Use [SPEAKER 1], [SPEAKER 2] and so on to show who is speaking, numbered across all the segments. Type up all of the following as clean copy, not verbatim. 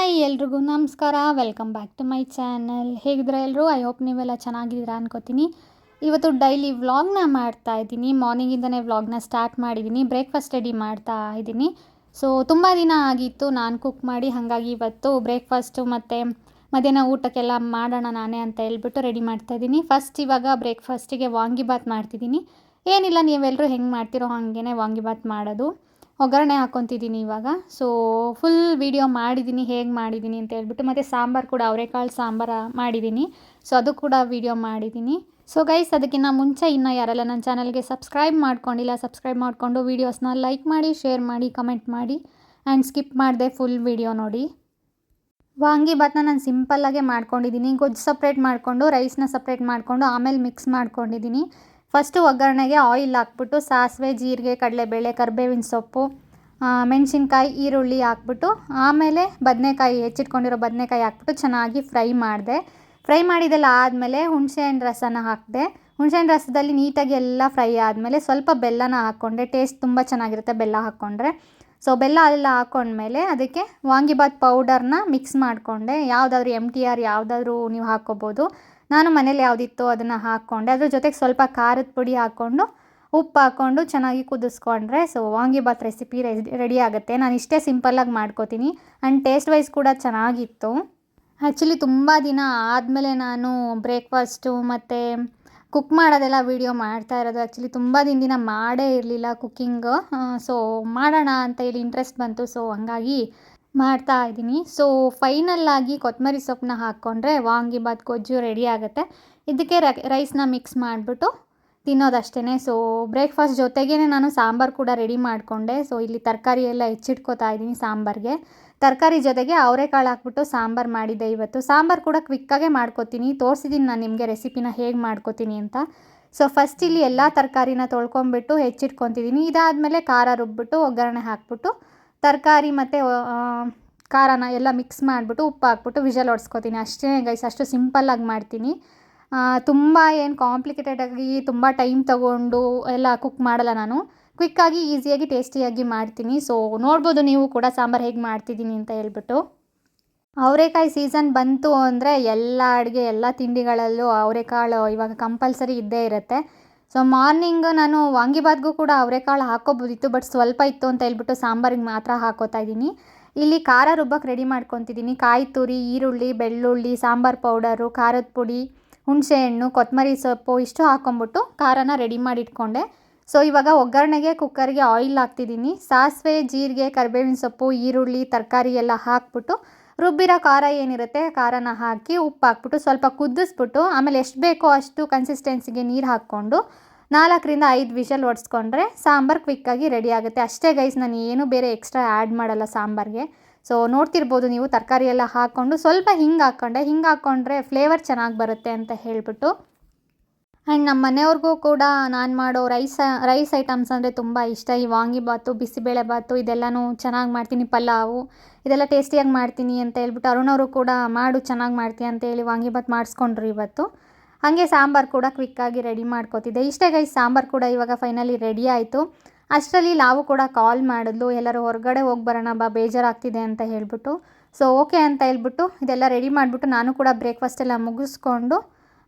[SPEAKER 1] Hi ಎಲ್ರಿಗೂ ನಮಸ್ಕಾರ. Welcome back to my channel. ಹೇಗಿದ್ರೆ ಎಲ್ಲರೂ? ಐ ಹೋಪ್ ನೀವೆಲ್ಲ ಚೆನ್ನಾಗಿದ್ದೀರಾ ಅನ್ಕೋತೀನಿ. ಇವತ್ತು ಡೈಲಿ ವ್ಲಾಗ್ನ ಮಾಡ್ತಾ ಇದ್ದೀನಿ. ಮಾರ್ನಿಂಗಿಂದನೇ ವ್ಲಾಗ್ನ ಸ್ಟಾರ್ಟ್ ಮಾಡಿದ್ದೀನಿ. ಬ್ರೇಕ್ಫಾಸ್ಟ್ ರೆಡಿ ಮಾಡ್ತಾ ಇದ್ದೀನಿ. ಸೊ ತುಂಬ ದಿನ ಆಗಿತ್ತು ನಾನು ಕುಕ್ ಮಾಡಿ, ಹಾಗಾಗಿ ಇವತ್ತು ಬ್ರೇಕ್ಫಾಸ್ಟು ಮತ್ತು ಮಧ್ಯಾಹ್ನ ಊಟಕ್ಕೆಲ್ಲ ಮಾಡೋಣ ನಾನೇ ಅಂತ ಹೇಳ್ಬಿಟ್ಟು ರೆಡಿ ಮಾಡ್ತಾಯಿದ್ದೀನಿ. ಫಸ್ಟ್ ಇವಾಗ ಬ್ರೇಕ್ಫಾಸ್ಟಿಗೆ ವಾಂಗಿಬಾತ್ ಮಾಡ್ತಿದ್ದೀನಿ. ಏನಿಲ್ಲ, ನೀವೆಲ್ಲರೂ ಹೆಂಗೆ ಮಾಡ್ತಿರೋ ಹಾಗೇ ವಾಂಗಿಬಾತ್ ಮಾಡೋದು. ಒಗ್ಗರಣೆ ಹಾಕ್ಕೊತಿದ್ದೀನಿ ಇವಾಗ. ಸೊ ಫುಲ್ ವೀಡಿಯೋ ಮಾಡಿದ್ದೀನಿ ಹೇಗೆ ಮಾಡಿದ್ದೀನಿ ಅಂತ ಹೇಳ್ಬಿಟ್ಟು. ಮತ್ತು ಸಾಂಬಾರು ಕೂಡ ಅವರೆಕಾಳು ಸಾಂಬಾರು ಮಾಡಿದ್ದೀನಿ. ಸೊ ಅದು ಕೂಡ ವೀಡಿಯೋ ಮಾಡಿದ್ದೀನಿ. ಸೊ ಗೈಸ್, ಅದಕ್ಕಿಂತ ಮುಂಚೆ ಇನ್ನೂ ಯಾರೆಲ್ಲ ನನ್ನ ಚಾನಲ್ಗೆ ಸಬ್ಸ್ಕ್ರೈಬ್ ಮಾಡ್ಕೊಂಡಿಲ್ಲ, ಸಬ್ಸ್ಕ್ರೈಬ್ ಮಾಡಿಕೊಂಡು ವೀಡಿಯೋಸ್ನ ಲೈಕ್ ಮಾಡಿ, ಶೇರ್ ಮಾಡಿ, ಕಮೆಂಟ್ ಮಾಡಿ ಆ್ಯಂಡ್ ಸ್ಕಿಪ್ ಮಾಡಿದೆ ಫುಲ್ ವೀಡಿಯೋ ನೋಡಿ. ವಾಂಗಿಬಾತನ್ನ ನಾನು ಸಿಂಪಲ್ಲಾಗೆ ಮಾಡ್ಕೊಂಡಿದ್ದೀನಿ. ಗೊಜ್ಜು ಸಪ್ರೇಟ್ ಮಾಡಿಕೊಂಡು, ರೈಸ್ನ ಸಪ್ರೇಟ್ ಮಾಡಿಕೊಂಡು ಆಮೇಲೆ ಮಿಕ್ಸ್ ಮಾಡ್ಕೊಂಡಿದ್ದೀನಿ. ಫಸ್ಟು ಒಗ್ಗರಣೆಗೆ ಆಯಿಲ್ ಹಾಕ್ಬಿಟ್ಟು ಸಾಸಿವೆ, ಜೀರಿಗೆ, ಕಡಲೆಬೇಳೆ, ಕರಿಬೇವಿನ ಸೊಪ್ಪು, ಮೆಣಸಿನ್ಕಾಯಿ, ಈರುಳ್ಳಿ ಹಾಕ್ಬಿಟ್ಟು ಆಮೇಲೆ ಬದನೆಕಾಯಿ, ಹೆಚ್ಚಿಟ್ಕೊಂಡಿರೋ ಬದನೆಕಾಯಿ ಹಾಕ್ಬಿಟ್ಟು ಚೆನ್ನಾಗಿ ಫ್ರೈ ಮಾಡಿದೆ. ಫ್ರೈ ಮಾಡಿದೆಲ್ಲ ಆದಮೇಲೆ ಹುಣಸೆಹಣ್ಣು ರಸನ ಹಾಕಿದೆ. ಹುಣಸೆಹಣ್ಣು ರಸದಲ್ಲಿ ನೀಟಾಗಿ ಎಲ್ಲ ಫ್ರೈ ಆದಮೇಲೆ ಸ್ವಲ್ಪ ಬೆಲ್ಲನ ಹಾಕ್ಕೊಂಡೆ. ಟೇಸ್ಟ್ ತುಂಬ ಚೆನ್ನಾಗಿರುತ್ತೆ ಬೆಲ್ಲ ಹಾಕ್ಕೊಂಡ್ರೆ. ಸೊ ಬೆಲ್ಲ ಎಲ್ಲ ಹಾಕ್ಕೊಂಡ್ಮೇಲೆ ಅದಕ್ಕೆ ವಾಂಗಿಬಾತ್ ಪೌಡರ್ನ ಮಿಕ್ಸ್ ಮಾಡಿಕೊಂಡೆ. ಯಾವುದಾದ್ರೂ MTR ಯಾವುದಾದ್ರೂ ನೀವು ಹಾಕ್ಕೋಬೋದು. ನಾನು ಮನೇಲಿ ಯಾವುದಿತ್ತು ಅದನ್ನು ಹಾಕ್ಕೊಂಡೆ. ಅದ್ರ ಜೊತೆಗೆ ಸ್ವಲ್ಪ ಖಾರದ ಪುಡಿ ಹಾಕ್ಕೊಂಡು, ಉಪ್ಪು ಹಾಕ್ಕೊಂಡು ಚೆನ್ನಾಗಿ ಕುದಿಸ್ಕೊಂಡ್ರೆ ಸೊ ವಾಂಗಿಬಾತ್ ರೆಸಿಪಿ ರೆಡಿ ಆಗುತ್ತೆ. ನಾನು ಇಷ್ಟೇ ಸಿಂಪಲ್ಲಾಗಿ ಮಾಡ್ಕೋತೀನಿ ಆ್ಯಂಡ್ ಟೇಸ್ಟ್ ವೈಸ್ ಕೂಡ ಚೆನ್ನಾಗಿತ್ತು. ಆ್ಯಕ್ಚುಲಿ ತುಂಬ ದಿನ ಆದಮೇಲೆ ನಾನು ಬ್ರೇಕ್ಫಾಸ್ಟು ಮತ್ತು ಕುಕ್ ಮಾಡೋದೆಲ್ಲ ವೀಡಿಯೋ ಮಾಡ್ತಾ ಇರೋದು. ಆ್ಯಕ್ಚುಲಿ ತುಂಬ ದಿನ ಮಾಡೇ ಇರಲಿಲ್ಲ ಕುಕ್ಕಿಂಗು. ಸೊ ಮಾಡೋಣ ಅಂತ ಹೇಳಿ ಇಂಟ್ರೆಸ್ಟ್ ಬಂತು. ಸೊ ಹಂಗಾಗಿ ಮಾಡ್ತಾ ಇದ್ದೀನಿ. ಸೊ ಫೈನಲ್ಲಾಗಿ ಕೊತ್ತಂಬರಿ ಸೊಪ್ಪನ್ನ ಹಾಕ್ಕೊಂಡ್ರೆ ವಾಂಗಿಬಾತ್ ಗೊಜ್ಜು ರೆಡಿ ಆಗುತ್ತೆ. ಇದಕ್ಕೆ ರೈಸ್ನ ಮಿಕ್ಸ್ ಮಾಡಿಬಿಟ್ಟು ತಿನ್ನೋದಷ್ಟೇ. ಸೊ ಬ್ರೇಕ್ಫಾಸ್ಟ್ ಜೊತೆಗೇ ನಾನು ಸಾಂಬಾರು ಕೂಡ ರೆಡಿ ಮಾಡಿಕೊಂಡೆ. ಸೊ ಇಲ್ಲಿ ತರಕಾರಿ ಎಲ್ಲ ಹೆಚ್ಚಿಟ್ಕೋತಾ ಇದ್ದೀನಿ ಸಾಂಬಾರಿಗೆ. ತರಕಾರಿ ಜೊತೆಗೆ ಅವರೆಕಾಳು ಹಾಕ್ಬಿಟ್ಟು ಸಾಂಬಾರು ಮಾಡಿದ್ದೆ ಇವತ್ತು. ಸಾಂಬಾರು ಕೂಡ ಕ್ವಿಕ್ಕಾಗೆ ಮಾಡ್ಕೋತೀನಿ. ತೋರಿಸಿದ್ದೀನಿ ನಾನು ನಿಮಗೆ ರೆಸಿಪಿನ ಹೇಗೆ ಮಾಡ್ಕೋತೀನಿ ಅಂತ. ಸೊ ಫಸ್ಟ್ ಇಲ್ಲಿ ಎಲ್ಲ ತರಕಾರಿನ ತೊಳ್ಕೊಂಬಿಟ್ಟು ಹೆಚ್ಚಿಟ್ಕೊತಿದ್ದೀನಿ. ಇದಾದಮೇಲೆ ಖಾರ ರುಬ್ಬಿಟ್ಟು ಒಗ್ಗರಣೆ ಹಾಕ್ಬಿಟ್ಟು ತರಕಾರಿ ಮತ್ತು ಖಾರನ ಎಲ್ಲ ಮಿಕ್ಸ್ ಮಾಡಿಬಿಟ್ಟು ಉಪ್ಪು ಹಾಕ್ಬಿಟ್ಟು ವಿಷಲ್ ಹೊಡ್ಸ್ಕೊತೀನಿ. ಅಷ್ಟೇ ಗೈಸ್, ಅಷ್ಟು ಸಿಂಪಲ್ಲಾಗಿ ಮಾಡ್ತೀನಿ. ತುಂಬ ಏನು ಕಾಂಪ್ಲಿಕೇಟೆಡಾಗಿ ತುಂಬ ಟೈಮ್ ತೊಗೊಂಡು ಎಲ್ಲ ಕುಕ್ ಮಾಡಲ್ಲ ನಾನು. ಕ್ವಿಕ್ಕಾಗಿ, ಈಸಿಯಾಗಿ, ಟೇಸ್ಟಿಯಾಗಿ ಮಾಡ್ತೀನಿ. ಸೊ ನೋಡ್ಬೋದು ನೀವು ಕೂಡ ಸಾಂಬಾರು ಹೇಗೆ ಮಾಡ್ತಿದ್ದೀನಿ ಅಂತ ಹೇಳ್ಬಿಟ್ಟು. ಅವರೆಕಾಯಿ ಸೀಸನ್ ಬಂತು ಅಂದರೆ ಎಲ್ಲ ಅಡುಗೆ, ಎಲ್ಲ ತಿಂಡಿಗಳಲ್ಲೂ ಅವರೆಕಾಳು ಇವಾಗ ಕಂಪಲ್ಸರಿ ಇದ್ದೇ ಇರುತ್ತೆ. ಸೊ ಮಾರ್ನಿಂಗು ನಾನು ವಾಂಗಿಬಾತ್ಗೂ ಕೂಡ ಅವರೆಕಾಳು ಹಾಕ್ಕೋಬೋದಿತ್ತು, ಬಟ್ ಸ್ವಲ್ಪ ಇತ್ತು ಅಂತ ಹೇಳ್ಬಿಟ್ಟು ಸಾಂಬಾರಿಗೆ ಮಾತ್ರ ಹಾಕೋತಾ ಇದ್ದೀನಿ. ಇಲ್ಲಿ ಖಾರ ರುಬ್ಬಕ್ಕೆ ರೆಡಿ ಮಾಡ್ಕೊತಿದ್ದೀನಿ. ಕಾಯಿ ತುರಿ, ಈರುಳ್ಳಿ, ಬೆಳ್ಳುಳ್ಳಿ, ಸಾಂಬಾರು ಪೌಡರು, ಖಾರದ ಪುಡಿ, ಹುಣಸೆಹಣ್ಣು, ಕೊತ್ತಂಬರಿ ಸೊಪ್ಪು ಇಷ್ಟು ಹಾಕ್ಕೊಂಬಿಟ್ಟು ಖಾರನ ರೆಡಿ ಮಾಡಿ ಇಟ್ಕೊಂಡೆ. ಸೊ ಇವಾಗ ಒಗ್ಗರಣೆಗೆ ಕುಕ್ಕರ್ಗೆ ಆಯಿಲ್ ಹಾಕ್ತಿದ್ದೀನಿ. ಸಾಸಿವೆ, ಜೀರಿಗೆ, ಕರಿಬೇವಿನ ಸೊಪ್ಪು, ಈರುಳ್ಳಿ, ತರಕಾರಿ ಎಲ್ಲ ಹಾಕ್ಬಿಟ್ಟು ರುಬ್ಬಿರೋ ಖಾರ ಏನಿರುತ್ತೆ ಖಾರನ ಹಾಕಿ ಉಪ್ಪು ಹಾಕ್ಬಿಟ್ಟು ಸ್ವಲ್ಪ ಕುದಿಸ್ಬಿಟ್ಟು ಆಮೇಲೆ ಎಷ್ಟು ಬೇಕೋ ಅಷ್ಟು ಕನ್ಸಿಸ್ಟೆನ್ಸಿಗೆ ನೀರು ಹಾಕ್ಕೊಂಡು 4ರಿಂದ 5 ವಿಷಲ್ ಹೊಡ್ಸ್ಕೊಂಡ್ರೆ ಸಾಂಬಾರು ಕ್ವಿಕ್ಕಾಗಿ ರೆಡಿ ಆಗುತ್ತೆ. ಅಷ್ಟೇ ಗೈಸ್, ನಾನು ಏನು ಬೇರೆ ಎಕ್ಸ್ಟ್ರಾ ಆ್ಯಡ್ ಮಾಡಲ್ಲ ಸಾಂಬಾರಿಗೆ. ಸೊ ನೋಡ್ತಿರ್ಬೋದು ನೀವು, ತರಕಾರಿ ಎಲ್ಲ ಹಾಕ್ಕೊಂಡು ಸ್ವಲ್ಪ ಹಿಂಗೆ ಹಾಕ್ಕೊಂಡೆ. ಹಿಂಗೆ ಹಾಕ್ಕೊಂಡ್ರೆ ಫ್ಲೇವರ್ ಚೆನ್ನಾಗಿ ಬರುತ್ತೆ ಅಂತ ಹೇಳಿಬಿಟ್ಟು. ಆ್ಯಂಡ್ ನಮ್ಮ ಮನೆಯವ್ರಿಗೂ ಕೂಡ ನಾನು ಮಾಡೋ ರೈಸ್ ಐಟಮ್ಸ್ ಅಂದರೆ ತುಂಬ ಇಷ್ಟ. ಈ ವಾಂಗಿಬಾತು, ಬಿಸಿಬೇಳೆ ಬಾತು ಇದೆಲ್ಲನೂ ಚೆನ್ನಾಗಿ ಮಾಡ್ತೀನಿ. ಪಲಾವು ಇದೆಲ್ಲ ಟೇಸ್ಟಿಯಾಗಿ ಮಾಡ್ತೀನಿ ಅಂತ ಹೇಳ್ಬಿಟ್ಟು ಅರುಣವರು ಕೂಡ ಮಾಡು ಚೆನ್ನಾಗಿ ಮಾಡ್ತೀಯ ಅಂತ ಹೇಳಿ ವಾಂಗಿಬಾತ್ ಮಾಡಿಸ್ಕೊಂಡ್ರು ಇವತ್ತು. ಹಾಗೆ ಸಾಂಬಾರು ಕೂಡ ಕ್ವಿಕ್ಕಾಗಿ ರೆಡಿ ಮಾಡ್ಕೋತಿದ್ದೆ. ಇಷ್ಟೇ ಗೈಸ್, ಸಾಂಬಾರು ಕೂಡ ಇವಾಗ ಫೈನಲಿ ರೆಡಿ ಆಯಿತು. ಅಷ್ಟರಲ್ಲಿ ನಾವು ಕೂಡ ಕಾಲ್ ಮಾಡಿದ್ಲು, ಎಲ್ಲರೂ ಹೊರಗಡೆ ಹೋಗಿ ಬರೋಣ ಬಾ, ಬೇಜಾರಾಗ್ತಿದೆ ಅಂತ ಹೇಳ್ಬಿಟ್ಟು. ಸೊ ಓಕೆ ಅಂತ ಹೇಳ್ಬಿಟ್ಟು ಇದೆಲ್ಲ ರೆಡಿ ಮಾಡಿಬಿಟ್ಟು ನಾನು ಕೂಡ ಬ್ರೇಕ್ಫಾಸ್ಟ್ ಎಲ್ಲ ಮುಗಿಸ್ಕೊಂಡು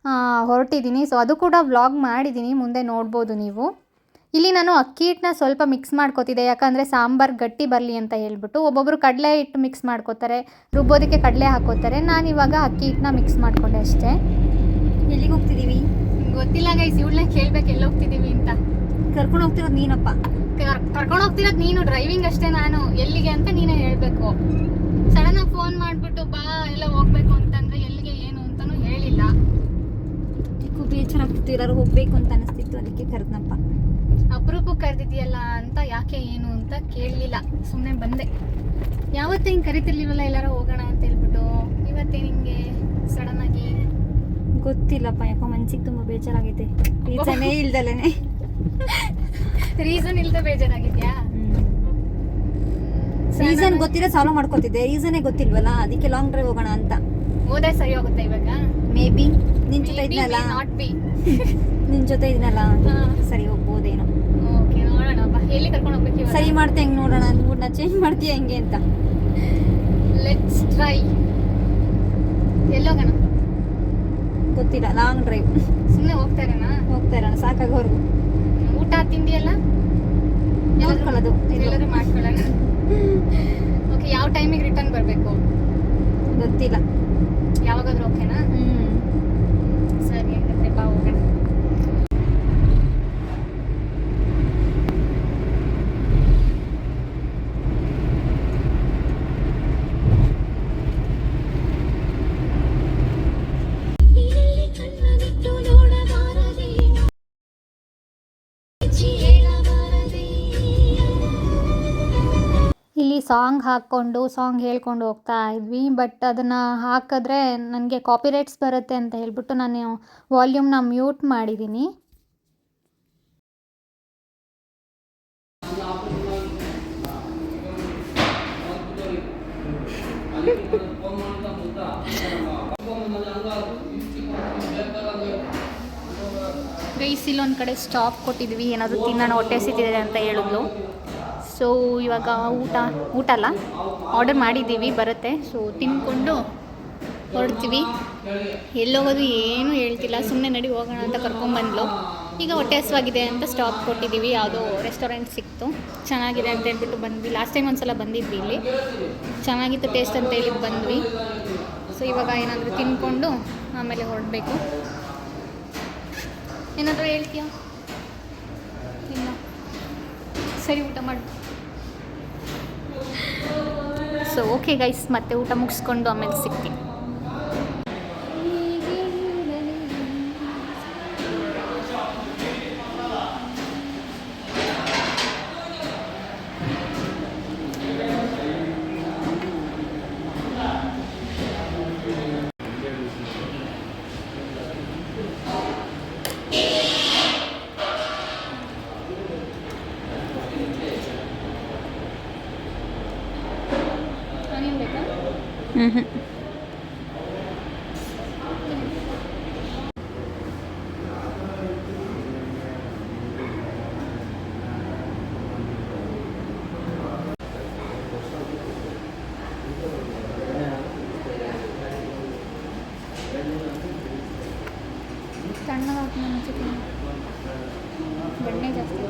[SPEAKER 1] ಹೊರಟಿದ್ದೀನಿ. ಸೊ ಅದು ಕೂಡ ವ್ಲಾಗ್ ಮಾಡಿದ್ದೀನಿ, ಮುಂದೆ ನೋಡ್ಬೋದು ನೀವು. ಇಲ್ಲಿ ನಾನು ಅಕ್ಕಿ ಹಿಟ್ಟನ್ನ ಸ್ವಲ್ಪ ಮಿಕ್ಸ್ ಮಾಡ್ಕೋತಿದ್ದೆ, ಯಾಕಂದರೆ ಸಾಂಬಾರು ಗಟ್ಟಿ ಬರಲಿ ಅಂತ ಹೇಳ್ಬಿಟ್ಟು. ಒಬ್ಬೊಬ್ಬರು ಕಡಲೆ ಹಿಟ್ಟು ಮಿಕ್ಸ್ ಮಾಡ್ಕೋತಾರೆ, ರುಬ್ಬೋದಕ್ಕೆ ಕಡಲೆ ಹಾಕೋತಾರೆ. ನಾನಿವಾಗ ಅಕ್ಕಿ ಹಿಟ್ಟನ್ನ ಮಿಕ್ಸ್ ಮಾಡಿಕೊಂಡೆ ಅಷ್ಟೇ.
[SPEAKER 2] ಎಲ್ಲಿಗೆ ಹೋಗ್ತಿದ್ದೀವಿ
[SPEAKER 1] ಗೊತ್ತಿಲ್ಲ ಗೈಸ್, ಇವಳನ್ನ ಕೇಳ್ಬೇಕು ಎಲ್ಲಿ ಹೋಗ್ತಿದ್ದೀವಿ ಅಂತ.
[SPEAKER 2] ಕರ್ಕೊಂಡು ಹೋಗ್ತಿರೋದು ನೀನಪ್ಪ.
[SPEAKER 1] ಕರ್ಕೊಂಡು ಹೋಗ್ತಿರೋದು ನೀನು, ಡ್ರೈವಿಂಗ್ ಅಷ್ಟೇ ನಾನು. ಎಲ್ಲಿಗೆ ಅಂತ ನೀನೇ ಹೇಳಬೇಕು. ಸಡನ್ನಾಗಿ ಫೋನ್ ಮಾಡಿಬಿಟ್ಟು ಬಾ ಎಲ್ಲ ಹೋಗ್ಬೇಕು ಅಂತಂದರೆ ಎಲ್ಲಿಗೆ ಏನು ಅಂತಲೂ ಹೇಳಿಲ್ಲ.
[SPEAKER 2] ಬೇಜಾರಾಗ್ತಿತ್ತು, ಎಲ್ಲರೂ ಹೋಗ್ಬೇಕು ಅಂತ ಅನಿಸ್ತಿತ್ತು, ಅದಕ್ಕೆ ಕರೆದ್ನಪ್ಪ.
[SPEAKER 1] ಅಪರೂಪಕ್ಕೆ ಕರೆದಿದೆಯಲ್ಲ ಅಂತ, ಯಾಕೆ ಏನು ಅಂತ ಕೇಳಲಿಲ್ಲ, ಸುಮ್ಮನೆ ಬಂದೆ. ಯಾವತ್ತೂ ಹಿಂಗೆ ಕರಿತಿರ್ಲಿಲ್ವಲ್ಲ ಎಲ್ಲರೂ ಹೋಗೋಣ ಅಂತ ಹೇಳ್ಬಿಟ್ಟು, ಇವತ್ತೇ ನಿಮಗೆ ಸಡನ್ನಾಗಿ.
[SPEAKER 2] ಗೊತ್ತಿಲ್ಲಪ್ಪ, ಯಾಕೋ ಮನ್ಸಿಗೆ ತುಂಬ ಬೇಜಾರಾಗೈತೆ. ರೀಸನೇ ಇಲ್ದಲೇನೆ.
[SPEAKER 1] ರೀಸನ್ ಇಲ್ಲದೆ ಬೇಜಾರಾಗಿದ್ಯಾ?
[SPEAKER 2] ರೀಸನ್ ಗೊತ್ತಿರೋ ಸಾಲ್ವ್ ಮಾಡ್ಕೊತಿದ್ದೆ, ರೀಸನೇ ಗೊತ್ತಿಲ್ವಲ್ಲ, ಅದಕ್ಕೆ ಲಾಂಗ್ ಡ್ರೈವ್ ಹೋಗೋಣ ಅಂತ.
[SPEAKER 1] ಓದೇ ಸರಿ ಹೋಗುತ್ತೆ ಇವಾಗ.
[SPEAKER 2] ಮೇ ಬಿ ನಿನ್ ಜೊತೆ ಇದನ್ನಲ್ಲ, ನಿನ್ ಜೊತೆ ಇದನ್ನಲ್ಲ, ಸರಿ ಹೋಗ್ಬೋದೇನೋ.
[SPEAKER 1] ಓಕೆ ನೋಡೋಣ ಬಾ, ಎಲ್ಲಿ ಕರ್ಕೊಂಡು ಹೋಗ್ಬೇಕು.
[SPEAKER 2] ಸರಿ ಮಾಡ್ತೆ ಹೆಂಗೆ ನೋಡೋಣ, ಮೂಡ್ನ ಚೇಂಜ್ ಮಾಡ್ತೀಯ ಹೆಂಗೆ ಅಂತ.
[SPEAKER 1] Let's try. ಎಲ್ಲೋಗೋಣ?
[SPEAKER 2] ಗೊತ್ತಿಲ್ಲ, ಲಾಂಗ್ ಡ್ರೈವ್.
[SPEAKER 1] ಸುಮ್ಮನೆ ಹೋಗ್ತಾ
[SPEAKER 2] ಇರೋಣ ಸಾಕಾಗೋರ್ಗು.
[SPEAKER 1] ಊಟ ತಿಂಡಿ ಎಲ್ಲ
[SPEAKER 2] ನೋಡ್ಕೊಳ್ಳೋದು
[SPEAKER 1] ಎಲ್ಲರೂ ಮಾಡ್ಕೊಳ್ಳೋಣ. ಓಕೆ, ಯಾವ ಟೈಮಿಗೆ ರಿಟರ್ನ್ ಬರಬೇಕು
[SPEAKER 2] ಗೊತ್ತಿಲ್ಲ.
[SPEAKER 1] ಯಾವಾಗಾದ್ರೂ ಓಕೆನಾ? ಸರಿ, ಹಾಗಾದ್ರೆ ಬಾ ಹೋಗೋಣ. ಇಲ್ಲಿ ಸಾಂಗ್ ಹಾಕ್ಕೊಂಡು ಸಾಂಗ್ ಹೇಳ್ಕೊಂಡು ಹೋಗ್ತಾ ಇದ್ವಿ. ಬಟ್ ಅದನ್ನು ಹಾಕಿದ್ರೆ ನನಗೆ ಕಾಪಿರೈಟ್ಸ್ ಬರುತ್ತೆ ಅಂತ ಹೇಳ್ಬಿಟ್ಟು ನಾನು ವಾಲ್ಯೂಮ್ನ ಮ್ಯೂಟ್ ಮಾಡಿದ್ದೀನಿ. ಗೈಸ್, ಇಲ್ಲೊಂದು ಕಡೆ ಸ್ಟಾಪ್ ಕೊಟ್ಟಿದ್ವಿ, ಏನಾದರೂ ತಿನ್ನೋಣ, ಹೊಟ್ಟೆ ಹಸಿತಿದೆ ಅಂತ ಹೇಳಿದ್ಲು. ಸೊ ಇವಾಗ ಊಟ ಅಲ್ಲ, ಆರ್ಡರ್ ಮಾಡಿದ್ದೀವಿ, ಬರುತ್ತೆ. ಸೊ ತಿನ್ಕೊಂಡು ಹೊರಡ್ತೀವಿ. ಎಲ್ಲೋಗೋದು ಏನೂ ಹೇಳ್ತಿಲ್ಲ, ಸುಮ್ಮನೆ ನಡಿ ಹೋಗೋಣ ಅಂತ ಕರ್ಕೊಂಬಂದ್ಲು. ಈಗ ಹೊಟ್ಟೆ ಹಸಿವಾಗಿದೆ ಅಂತ ಸ್ಟಾಪ್ ಕೊಟ್ಟಿದ್ದೀವಿ. ಯಾವುದೋ ರೆಸ್ಟೋರೆಂಟ್ ಸಿಕ್ತು, ಚೆನ್ನಾಗಿದೆ ಅಂತ ಹೇಳ್ಬಿಟ್ಟು ಬಂದ್ವಿ. ಲಾಸ್ಟ್ ಟೈಮ್ ಒಂದ್ಸಲ ಬಂದಿದ್ವಿ, ಇಲ್ಲಿ ಚೆನ್ನಾಗಿತ್ತು ಟೇಸ್ಟ್ ಅಂತ ಹೇಳಿ ಬಂದ್ವಿ. ಸೊ ಇವಾಗ ಏನಾದರೂ ತಿನ್ಕೊಂಡು ಆಮೇಲೆ ಹೊರಡಬೇಕು. ಏನಾದರೂ ಹೇಳ್ತೀಯಾ? ಇಲ್ಲ, ಸರಿ, ಊಟ ಮಾಡಿ. ಸೊ ಓಕೆ ಗೈಸ್, ಮತ್ತೆ ಊಟ ಮುಗಿಸ್ಕೊಂಡು ಆಮೇಲೆ ಸಿಗ್ತೀನಿ. ತಣ್ಣಗಾಗ್ತದೆ ಅನ್ಸುತ್ತೆ, ಬೆಣ್ಣೆ ಜಾಸ್ತಿ.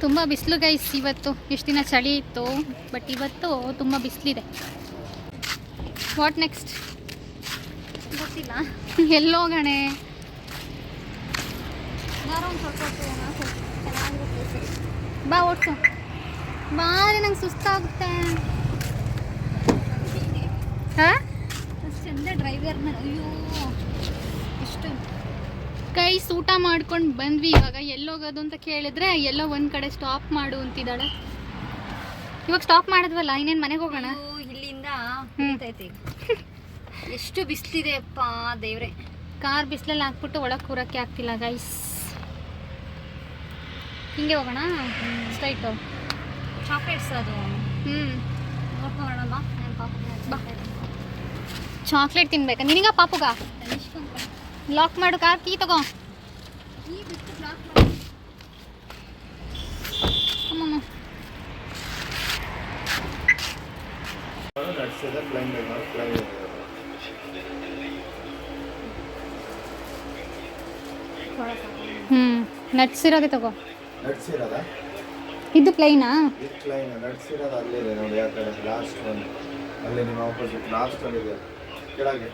[SPEAKER 1] ತುಂಬ ಬಿಸಿಲು ಗೈಸ್ ಇವತ್ತು. ಎಷ್ಟು ದಿನ ಚಳಿ ಇತ್ತು, ಬಟ್ ಇವತ್ತು ತುಂಬ ಬಿಸಿಲಿದೆ. ವಾಟ್ ನೆಕ್ಸ್ಟ್
[SPEAKER 2] ಗೊತ್ತಿಲ್ಲ.
[SPEAKER 1] ಎಲ್ಲೋಗಣೆ? ಬಾ ಓಡ್ಸು, ಬಾರಿ ನಂಗೆ ಸುಸ್ತಾಗುತ್ತೆ. ಹಾಂ,
[SPEAKER 2] ಚಂದ ಡ್ರೈವರ್ನ. ಅಯ್ಯೋ, ಎಷ್ಟು
[SPEAKER 1] ಗೈಸ್ ಊಟ ಮಾಡ್ಕೊಂಡು ಬಂದ್ವಿ. ಇವಾಗ ಎಲ್ಲೋಗೋದು ಅಂತ ಕೇಳಿದ್ರೆ ಎಲ್ಲೋ ಒಂದು ಕಡೆ ಸ್ಟಾಪ್ ಮಾಡು ಅಂತಿದ್ದಾಳೆ. ಇವಾಗ ಸ್ಟಾಪ್ ಮಾಡಿದ್ವಲ್ಲ, ಇನ್ನೇನು ಮನೆಗೆ ಹೋಗೋಣ.
[SPEAKER 2] ಇಲ್ಲಿಂದ ನಿಂತೈತೆ. ಎಷ್ಟು ಬಿಸಿಲಿದೆ ಅಪ್ಪ ದೇವ್ರೆ.
[SPEAKER 1] ಕಾರ್ ಬಿಸಿಲಲ್ಲಿ ಹಾಕ್ಬಿಟ್ಟು ಒಳಗೆ ಕೂರಕ್ಕೆ ಆಗ್ತಿಲ್ಲ ಗೈಸ್. ಹಿಂಗೆ ಹೋಗೋಣ ಸ್ಟ್ರೈಟು.
[SPEAKER 2] ಚಾಕ್ಲೇಟ್ಸ್ ಅದು ನೋಡ್ಕೊಳ್ಳೋಣ ಬಾ. ನನ್ನ
[SPEAKER 1] ಬಾ, ಚಾಕ್ಲೇಟ್ ತಿನ್ಬೇಕಾ ನಿನಗ ಪಾಪುಗ? ಲಾಕ್ ಮಾಡು, ಕಾರ್ ಕೀ ತಗೋ. ಅಮ್ಮಮ್ಮ, ನಟ್ಸ್ ಇರೋದೇ ತಗೋ. ಇದು ಪ್ಲೈನಾ?
[SPEAKER 3] ನಟ್ಸ್ ಇರೋದು ಅಲ್ಲಿದೆ ನೋಡಿ, ಆ ಕಡೆ ಲಾಸ್ಟ್ ಒಂದು ಅಲ್ಲಿ ನಿಮ್ಮ ಆಪೋಸಿಟ್ ಲಾಸ್ಟ್ ಅಲ್ಲಿ ಇದೆ ಕೆಳಗೆ.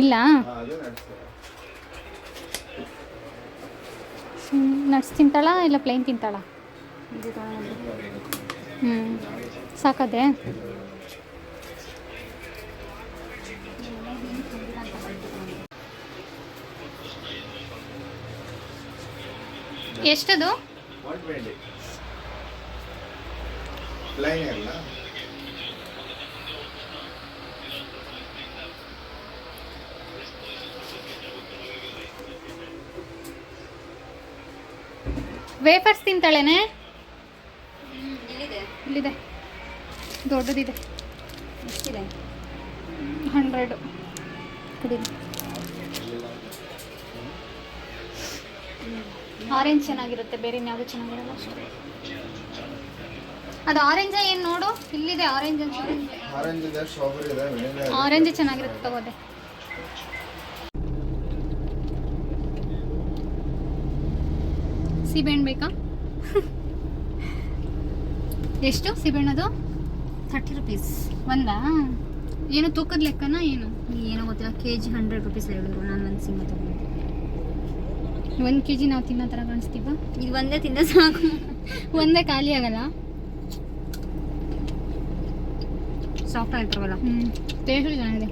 [SPEAKER 1] ಇಲ್ಲ,
[SPEAKER 3] ಅದು ನಟ್ಸ್.
[SPEAKER 1] ನಟ್ಸ್ ತಿಂತಾಳಾ ಇಲ್ಲ ಪ್ಲೈನ್ ತಿಂತಾಳಾ? ಸಾಕದೆ. ಎಷ್ಟದು?
[SPEAKER 3] 120 ಪ್ಲೈನ್ ಅಲ್ಲ.
[SPEAKER 1] ವೇಫರ್ಸ್ ತಿಂತಾಳೇನೆ?
[SPEAKER 2] ಎಲ್ಲಿದೆ?
[SPEAKER 1] ಇಲ್ಲಿದೆ, ದೊಡ್ಡದಿದೆ.
[SPEAKER 2] ಎಷ್ಟಿದೆ?
[SPEAKER 1] 100.
[SPEAKER 2] ಕುಡಿ.
[SPEAKER 1] ಆರೆಂಜ್ ಚೆನ್ನಾಗಿರುತ್ತೆ, ಬೇರೆ ಯಾವುದು ಚೆನ್ನಾಗಿರಲ್ಲ ಅಷ್ಟೇ. ಅದು ಆರೆಂಜ ಏನು ನೋಡು, ಇಲ್ಲಿದೆ ಆರೆಂಜ್ ಅನ್ಸುತ್ತೆ.
[SPEAKER 3] ಆರೆಂಜ್ ಇದೆ, ಸ್ಟ್ರಾಬೆರಿ ಇದೆ, ವೆನಿಲಾ ಇದೆ.
[SPEAKER 1] ಆರೆಂಜ್ ಚೆನ್ನಾಗಿರುತ್ತೆ, ತಗೋದೆ. ಸೀಬೆಹಣ್ಣು ಬೇಕಾ? ಎಷ್ಟು ಸೀಬೆಹಣ್ಣದು?
[SPEAKER 2] 30 rupees.
[SPEAKER 1] ಒಂದಾ? ಏನು ತೂಕದ ಲೆಕ್ಕನ ಏನು?
[SPEAKER 2] ಏನೋ ಗೊತ್ತಿಲ್ಲ, kg 100 rupees ಹೇಳಿದ್ರು. ನಾನು ಒಂದು ಸಿಂಗ ತಗೊಂಡೆ.
[SPEAKER 1] 1 kg ನಾವು ತಿನ್ನೋ ಥರ ಕಾಣಿಸ್ತೀವ?
[SPEAKER 2] ಇದು ಒಂದೇ ತಿಂದ ಸಾಕು.
[SPEAKER 1] ಒಂದೇ ಖಾಲಿ ಆಗಲ್ಲ.
[SPEAKER 2] ಸಾಫ್ಟ್ ಆಗಿರ್ತಾವಲ್ಲ.
[SPEAKER 1] ಟೇಸ್ಟ್ ಚೆನ್ನಾಗಿದೆ.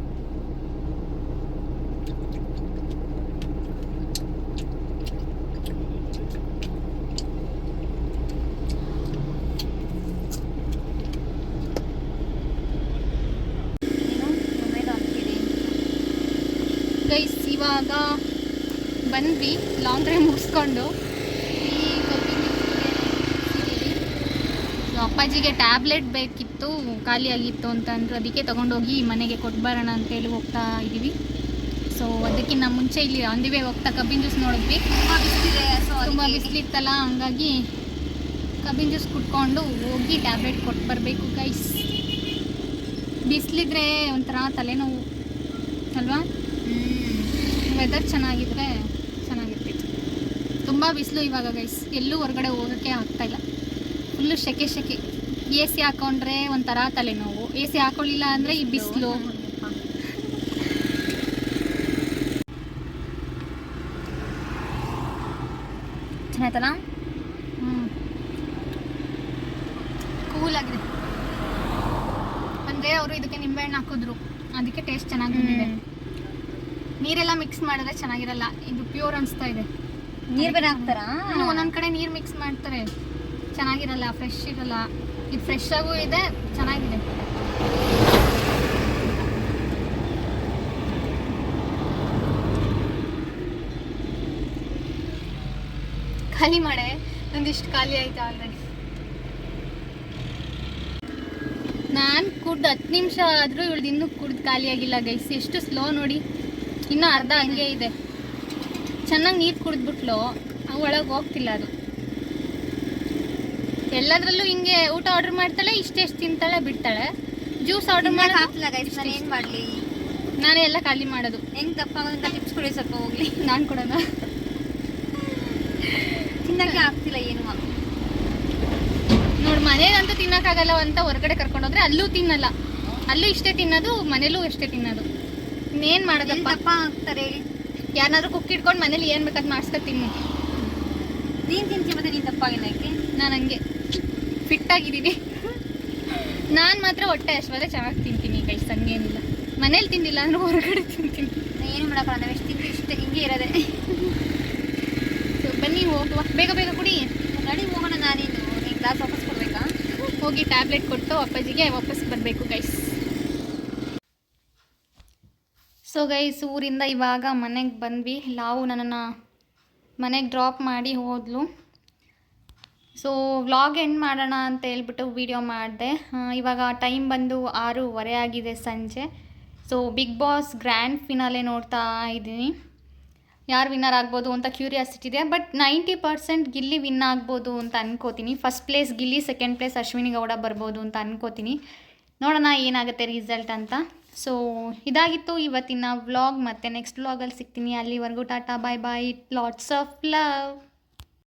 [SPEAKER 1] ಗೈಸ್ ಇವಾಗ ಬಂದ್ವಿ ಲಾಂಗ್ ಡ್ರೈವ್ ಮುಗಿಸ್ಕೊಂಡು. ಅಪ್ಪಾಜಿಗೆ ಟ್ಯಾಬ್ಲೆಟ್ ಬೇಕಿತ್ತು, ಖಾಲಿಯಾಗಿತ್ತು ಅಂತಂದ್ರೆ ಅದಕ್ಕೆ ತೊಗೊಂಡೋಗಿ ಮನೆಗೆ ಕೊಟ್ಟು ಬರೋಣ ಅಂತೇಳಿ ಹೋಗ್ತಾ ಇದ್ದೀವಿ. ಸೊ ಅದಕ್ಕಿಂತ ಮುಂಚೆ ಇಲ್ಲಿ ಆನ್ ದಿ ವೇ ಹೋಗ್ತಾ ಕಬ್ಬಿನ ಜ್ಯೂಸ್ ನೋಡಿದ್ವಿ. ತುಂಬ ಬಿಸಿಲಿತ್ತಲ್ಲ, ಹಂಗಾಗಿ ಕಬ್ಬಿನ ಜ್ಯೂಸ್ ಕುಟ್ಕೊಂಡು ಹೋಗಿ ಟ್ಯಾಬ್ಲೆಟ್ ಕೊಟ್ಟು ಬರಬೇಕು ಗೈಸ್. ಬಿಸಿಲಿದ್ರೆ ಒಂಥರ ತಲೆನೋವು ಅಲ್ವಾ? ವೆದರ್ ಚೆನ್ನಾಗಿದ್ರೆ ಚೆನ್ನಾಗಿರ್ತಿತ್ತು. ತುಂಬ ಬಿಸಿಲು ಇವಾಗ ಗೈಸ್, ಎಲ್ಲೂ ಹೊರಗಡೆ ಹೋಗೋಕ್ಕೆ ಆಗ್ತಾಯಿಲ್ಲ. ಫುಲ್ಲು ಸೆಕೆ. ಎ ಸಿ ಹಾಕೊಂಡ್ರೆ ಒಂಥರ ತಲೆನೋವು, ಎ ಸಿ ಹಾಕೊಳ್ಳಿಲ್ಲ ಅಂದರೆ ಈ ಬಿಸಿಲು.
[SPEAKER 2] ಚೆನ್ನಾಯ್ತಲ್ಲ?
[SPEAKER 1] ಕೂಲಾಗಿದೆ. ಅಂದರೆ ಅವರು ಇದಕ್ಕೆ ನಿಂಬೆಹಣ್ಣು ಹಾಕಿದ್ರು, ಅದಕ್ಕೆ ಟೇಸ್ಟ್ ಚೆನ್ನಾಗಿ ಬಂದಿದೆ. ನೀರೆಲ್ಲ ಮಿಕ್ಸ್ ಮಾಡಿದ್ರೆ ಚೆನ್ನಾಗಿರಲ್ಲ, ಇದು ಪ್ಯೂರ್ ಅನಿಸ್ತಾ ಇದೆ.
[SPEAKER 2] ನೀರು ಬೇರೆ ಹಾಕ್ತಾರಾ?
[SPEAKER 1] ಒಂದೊಂದು ಕಡೆ ನೀರು ಮಿಕ್ಸ್ ಮಾಡ್ತಾರೆ, ಚೆನ್ನಾಗಿರಲ್ಲ, ಫ್ರೆಶ್ ಇರಲ್ಲ. ಇದು ಫ್ರೆಶ್ ಆಗೂ ಇದೆ, ಚೆನ್ನಾಗಿದೆ. ಖಾಲಿ ಮಾಡೆ, ಒಂದಿಷ್ಟು ಖಾಲಿ ಆಯ್ತು ಆಲ್ರೆಡಿ. ನಾನು ಕುಡ್ದು 10 ನಿಮಿಷ ಆದರೂ ಇವಳ್ದು ಇನ್ನೂ ಕುಡ್ದು ಖಾಲಿ ಆಗಿಲ್ಲ ಗೈಸ್. ಎಷ್ಟು ಸ್ಲೋ ನೋಡಿ, ಇನ್ನೂ ಅರ್ಧ ಹಂಗೆ ಇದೆ. ಚೆನ್ನಾಗಿ ನೀರು ಕುಡಿದ್ಬಿಟ್ಲು, ಒಳಗೆ ಹೋಗ್ತಿಲ್ಲ ಅದು. ಎಲ್ಲದರಲ್ಲೂ ಹಿಂಗೆ ಊಟ ಆರ್ಡ್ರ್ ಮಾಡ್ತಾಳೆ, ಇಷ್ಟೆಷ್ಟು ತಿಂತಾಳೆ ಬಿಡ್ತಾಳೆ. ಜ್ಯೂಸ್ ಆರ್ಡ್ರ್ ಮಾಡಿ
[SPEAKER 2] ಹಾಕ್ತಿಲ್ಲ ಗೈಸ್, ನಾನು ಏನು ಮಾಡಲಿ?
[SPEAKER 1] ನಾನೇ ಎಲ್ಲ ಖಾಲಿ ಮಾಡೋದು.
[SPEAKER 2] ಹೆಂಗೆ ತಪ್ಪಾಗೋದಂತ ಟಿಪ್ಸ್ ಕೊಡಿ ಸ್ವಲ್ಪ, ಹೋಗ್ಲಿ.
[SPEAKER 1] ನಾನು ಕೊಡೋಣ.
[SPEAKER 2] ತಿನ್ನಕ್ಕೆ ಆಗ್ತಿಲ್ಲ ಏನು.
[SPEAKER 1] ನೋಡಿ, ಮನೇಗಂತೂ ತಿನ್ನೋಕ್ಕಾಗಲ್ಲ ಅಂತ ಹೊರಗಡೆ ಕರ್ಕೊಂಡೋದ್ರೆ ಅಲ್ಲೂ ತಿನ್ನಲ್ಲ, ಅಲ್ಲೂ ಇಷ್ಟೇ ತಿನ್ನೋದು, ಮನೇಲೂ ಇಷ್ಟೇ ತಿನ್ನೋದು. ಇನ್ನೇನು ಮಾಡೋದಪ್ಪ?
[SPEAKER 2] ದಪ್ಪ ಆಗ್ತಾರೆ ಹೇಳಿ.
[SPEAKER 1] ಯಾರನ್ನಾದ್ರೂ ಕುಕ್ ಇಟ್ಕೊಂಡು ಮನೇಲಿ ಏನು ಬೇಕಾದ್ ಮಾಡಿಸ್ಕೊ ತಿನ್ನು.
[SPEAKER 2] ನೀನು ತಿಂತೀನಿ ಮತ್ತೆ ನೀನು ದಪ್ಪಾಗಿಲ್ಲ ಯಾಕೆ?
[SPEAKER 1] ನಾನು ಹಂಗೆ ಫಿಟ್ಟಾಗಿದ್ದೀನಿ. ನಾನು ಮಾತ್ರ ಹೊಟ್ಟೆ ಅಷ್ಟವಾದ್ರೆ ಚೆನ್ನಾಗಿ ತಿಂತೀನಿ ಗೈಸ್, ಹಂಗೇನಿಲ್ಲ. ಮನೇಲಿ ತಿಂದಿಲ್ಲ ಅಂದ್ರೆ ಹೊರಗಡೆ ತಿಂತೀನಿ.
[SPEAKER 2] ಏನು ಮಾಡೋಕ್ಕಲ್ಲ, ನಾವು ಎಷ್ಟು ತಿಂತೀವಿ ಇಷ್ಟೇ, ಹಿಂಗೆ ಇರೋದೆ.
[SPEAKER 1] ಸೊ ಬನ್ನಿ ಹೋಗುವ, ಬೇಗ ಬೇಗ ಕುಡಿ.
[SPEAKER 2] ನಡಿ ಹೋಗೋಣ. ನಾನೇನು ನೀನು ಗ್ಲಾಸ್ ವಾಪಸ್ ಕೊಡ್ಬೇಕಾ?
[SPEAKER 1] ಹೋಗಿ ಟ್ಯಾಬ್ಲೆಟ್ ಕೊಟ್ಟು ಅಪ್ಪಾಜಿಗೆ ವಾಪಸ್ ಬರಬೇಕು ಗೈಸ್. ಸೊ ಗೈಸ್, ಊರಿಂದ ಇವಾಗ ಮನೆಗೆ ಬಂದ್ವಿ. ನಾವು ನನ್ನನ್ನು ಮನೆಗೆ ಡ್ರಾಪ್ ಮಾಡಿ ಹೋದ್ಲು. ಸೊ ವ್ಲಾಗ್ ಎಂಡ್ ಮಾಡೋಣ ಅಂತ ಹೇಳ್ಬಿಟ್ಟು ವೀಡಿಯೋ ಮಾಡಿದೆ. ಇವಾಗ ಟೈಮ್ ಬಂದು 6:30 ಆಗಿದೆ ಸಂಜೆ. So Bigg Boss grand finale ನೋಡ್ತಾ ಇದ್ದೀನಿ. ಯಾರು ವಿನ್ನರ್ ಆಗ್ಬೋದು ಅಂತ ಕ್ಯೂರಿಯಾಸಿಟಿ ಇದೆ. ಬಟ್ 90% ಗಿಲ್ಲಿ ವಿನ್ ಆಗ್ಬೋದು ಅಂತ ಅನ್ಕೋತೀನಿ. First place Gilli, second place Ashwini Gowda ಬರ್ಬೋದು ಅಂತ ಅನ್ಕೋತೀನಿ. ನೋಡೋಣ ಏನಾಗುತ್ತೆ ರಿಸಲ್ಟ್ ಅಂತ. ಸೊ ಇದಾಗಿತ್ತು ಇವತ್ತಿನ ವ್ಲಾಗ್. ಮತ್ತು ನೆಕ್ಸ್ಟ್ ವ್ಲಾಗಲ್ಲಿ ಸಿಗ್ತೀನಿ. ಅಲ್ಲಿವರೆಗೂ ಟಾಟಾ, ಬಾಯ್ ಬಾಯ್, ಲಾಟ್ಸ್ ಆಫ್ ಲವ್.